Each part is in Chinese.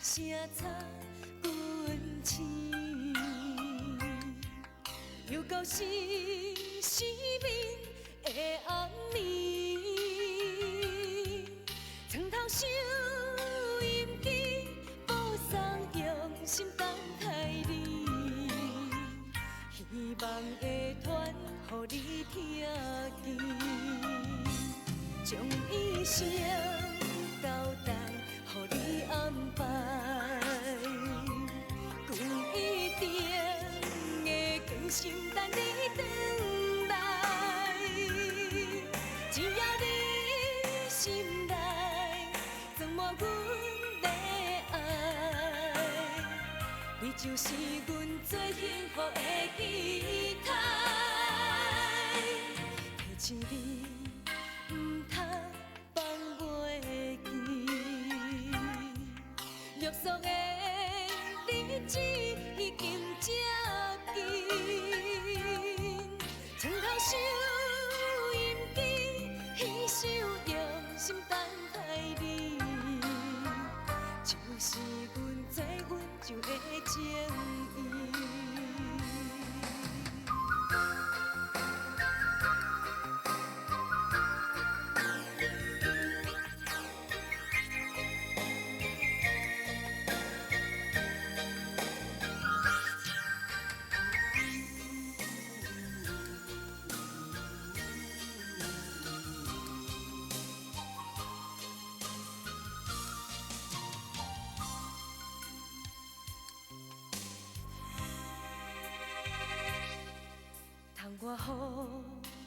声擦阮青，又到失眠的暗暝，床头收音机，播送用心等待你，希望会传予你听见，将一生交代予你安排，阮一定会全心等你回来，只要你心内装满阮的爱，你就是阮最幸福的期待。提醒你，唔通放袂记，约束的日子已经接近，床头收音机，彼首用心等待你，就是阮做阮就的情意。窗外雨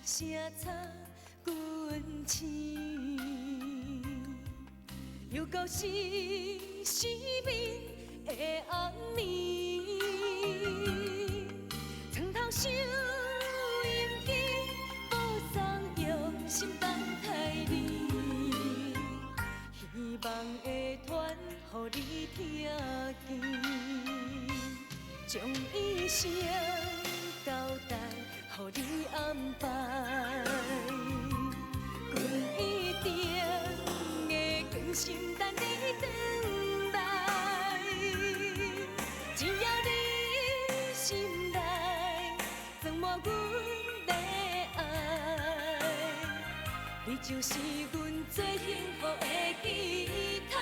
声擦阮青，又到失眠的暗暝，床头收音机，播送用心等待你，希望会传予你听见，将一生交代予你安排，阮一定会全心等你回来，只要你心内装满阮的爱，你就是阮最幸福的期待。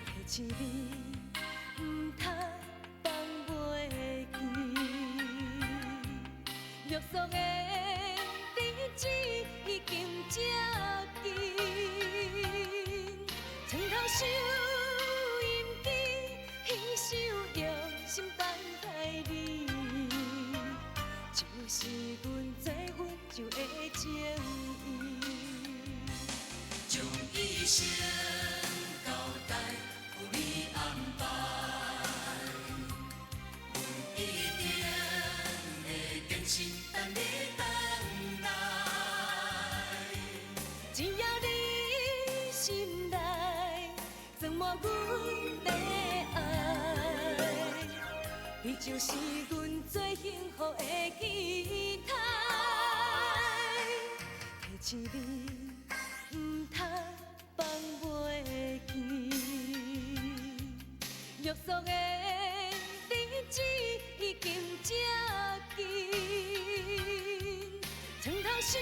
提醒你，唔通放袂记，约束的日子已经接近，床头收音机，彼首用心等待你，就是阮做阮就的情意，将一生交代予你安排，阮一定会坚心等你回来，只要你心内装满阮的爱，你就是阮最幸福的期待。提醒你，唔通放袂记，约束的日子已经接近，床头收